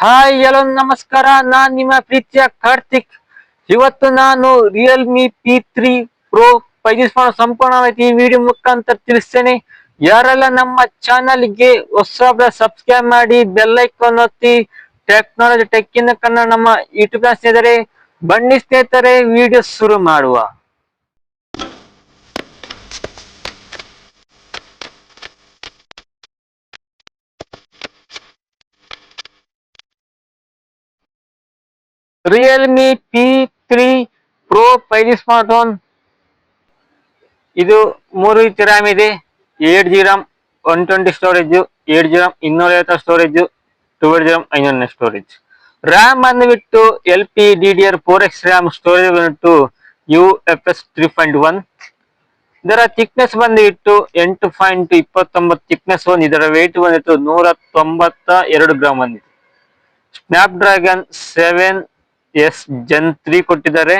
Hi ಎಲ್ಲೋ ನಮಸ್ಕಾರ. ನಾನ್ ನಿಮ್ಮ ಪ್ರೀತಿಯ ಕಾರ್ತಿಕ್. ಇವತ್ತು ನಾನು ರಿಯಲ್ಮಿ P3 Pro ಪರ್ಚೇಸ್ ಮಾಡೋ ಸಂಪೂರ್ಣ ಮಾಹಿತಿ ಈ ವಿಡಿಯೋ ಮುಖಾಂತರ ತಿಳಿಸ್ತೇನೆ. ಯಾರೆಲ್ಲ ನಮ್ಮ ಚಾನಲ್ಗೆ ಹೊಸಬ್ರ ಸಬ್ಸ್ಕ್ರೈಬ್ ಮಾಡಿ ಬೆಲ್ ಐಕಾನ್ ಒತ್ತಿ ಟೆಕ್ನಾಲಜಿ ಟೆಕ್ ಇನ್ ಕನ್ನಡ ನಮ್ಮ ಯೂಟ್ಯೂಬ್ ಸ್ನೇಹಿತರೆ. ಬನ್ನಿ ಸ್ನೇಹಿತರೆ, ವಿಡಿಯೋ ಶುರು ಮಾಡುವ. Realme P3 Pro 5G smart phone. ಇದು 3 ರೀತಿ ರ್ಯಾಮ್ ಇದೆ. 8GB RAM, 120 storage, 8GB RAM 256 storage, 12GB RAM 512 storage. RAM ಬಂದುಬಿಟ್ಟು LPDDR4X ರ್ಯಾಮ್, ಸ್ಟೋರೇಜ್ ಬಂದ್ಬಿಟ್ಟು UFS 3.1. ಇದರ ಥಿಕ್ನೆಸ್ ಬಂದುಬಿಟ್ಟು 8.29 ಥಿಕ್ನೆಸ್ ಇದರ ವೇಟ್ ಬಂದಿತ್ತು 192 ಗ್ರಾಮ್ ಬಂದಿತ್ತು. ಸ್ನ್ಯಾಪ್ ಡ್ರ್ಯಾಗನ್ 7S Gen 3 ಕೊಟ್ಟಿದ್ದಾರೆ.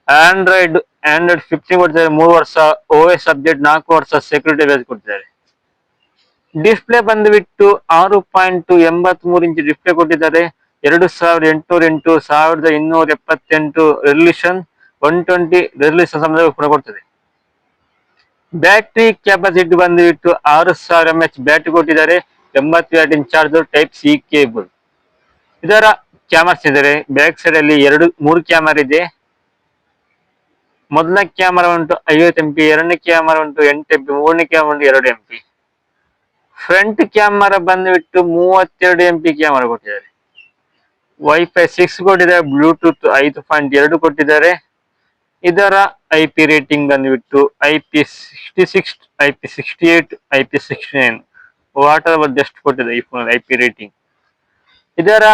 ಆಂಡ್ರಾಯ್ಡ್ 15 ಕೊಟ್ಟಿದ್ದಾರೆ. 3 ವರ್ಷ OS ಅಪ್ಡೇಟ್, 4 ವರ್ಷ ಸೆಕ್ಯೂರಿಟಿ ಬೇಸ್ ಕೊಟ್ಟಿದ್ದಾರೆ. ಡಿಸ್ಪ್ಲೇ ಬಂದುಬಿಟ್ಟು 6.83 ಇಂಚ್ ಡಿಸ್ಪ್ಲೇ ಕೊಟ್ಟಿದ್ದಾರೆ. 2808 1278 ರೆಸಲ್ಯೂಷನ್, 120 ರೆಸಲ್ಯೂಷನ್ ಸಮಯದಲ್ಲಿ ಕೂಡ ಕೊಡ್ತದೆ. ಬ್ಯಾಟರಿ ಕೆಪಾಸಿಟಿ ಬಂದುಬಿಟ್ಟು 6000 mAh ಬ್ಯಾಟರಿ ಕೊಟ್ಟಿದ್ದಾರೆ. 80 watt charger, type C cable. ಇದರ ಕ್ಯಾಮರಾಸ್ ಇದ್ದಾರೆ. ಬ್ಯಾಕ್ ಸೈಡ್ ಅಲ್ಲಿ 3 ಕ್ಯಾಮರಾ ಇದೆ. ಮೊದಲನೇ ಕ್ಯಾಮರಾ ಉಂಟು 50 MP, ಎರಡನೇ ಕ್ಯಾಮರಾ ಉಂಟು 8 MP, ಮೂರನೇ ಕ್ಯಾಮರಾ ಉಂಟು 2 MP. ಫ್ರಂಟ್ ಕ್ಯಾಮರಾ ಬಂದುಬಿಟ್ಟು 32 MP ಕ್ಯಾಮರಾ ಕೊಟ್ಟಿದ್ದಾರೆ. ವೈಫೈ 6 ಕೊಟ್ಟಿದ್ದಾರೆ. ಬ್ಲೂಟೂತ್ 5.2 ಕೊಟ್ಟಿದ್ದಾರೆ. ಇದರ IP ರೇಟಿಂಗ್ ಬಂದುಬಿಟ್ಟು IP66, IP68, IP69 water just ಕೊಟ್ಟಿದೆ ಈ ಫೋನ್ IP ರೇಟಿಂಗ್. ಇದರ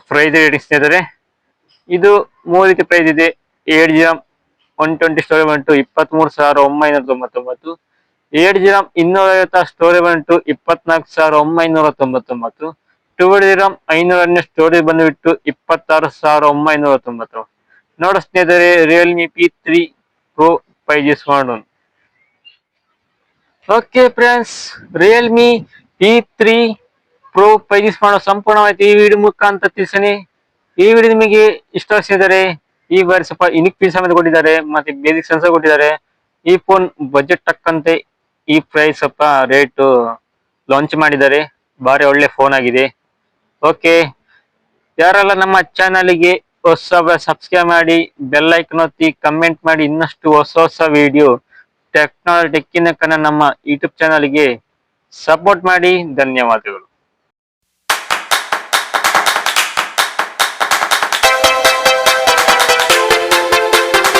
ಪ್ರೈಸ್ ರೇಟಿಂಗ್ ಸ್ನೇಹಿತರೆ, ಇದು 3 ರೀತಿ ಪ್ರೈಸ್ ಇದೆ. 8GB RAM 120 ಸ್ಟೋರೇಜ್ ಬಂತು 23,999. 8GB RAM 256 ಸ್ಟೋರೇಜ್ ಬಂತು 24,999. 12GB RAM 512 ಸ್ಟೋರೇಜ್ ಬಂದುಬಿಟ್ಟು 26,999. ನೋಡು ಸ್ನೇಹಿತರೆ, Realme P3 Pro 5G smart phone. Okay friends, Realme P3 Pro 5G smart phone ಸಂಪೂರ್ಣ ಮಾಹಿತಿ ಈ ವಿಡಿಯೋ ಮುಖಾಂತರ ತಿಳಿಸೇನೆ. ಈ ವಿಡಿಯೋ ನಿಮಗೆ ಇಷ್ಟ ಆಗಿದ್ದರೆ ಈ ಬಾರಿ ಸ್ವಲ್ಪ ಯುನಿಕ್ ಪೀಸ್ ಸಮೇತ ಕೊಟ್ಟಿದ್ದಾರೆ, ಮತ್ತೆ ಬೇಸಿಕ್ ಸೆನ್ಸರ್ ಕೊಟ್ಟಿದ್ದಾರೆ. ಈ ಫೋನ್ ಬಜೆಟ್ ತಕ್ಕಂತೆ ಈ ಪ್ರೈಸ್ ಸ್ವಲ್ಪ ರೇಟ್ ಲಾಂಚ್ ಮಾಡಿದ್ದಾರೆ. ಬಾರಿ ಒಳ್ಳೆ ಫೋನ್ ಆಗಿದೆ. ಓಕೆ, ಯಾರೆಲ್ಲ ನಮ್ಮ ಚಾನಲ್ಗೆ ಹೊಸಬ ಸಬ್ಸ್ಕ್ರೈಬ್ ಮಾಡಿ ಬೆಲ್ ಐಕಾನ್ ಒತ್ತಿ ಕಮೆಂಟ್ ಮಾಡಿ ಇನ್ನಷ್ಟು ಹೊಸ ವಿಡಿಯೋ ಟೆಕ್ನಾಲಜಿ ಟೆಕ್ಕಿನ ಕನ್ನಡ ನಮ್ಮ ಯೂಟ್ಯೂಬ್ ಚಾನಲ್ಗೆ ಸಪೋರ್ಟ್ ಮಾಡಿ. ಧನ್ಯವಾದಗಳು.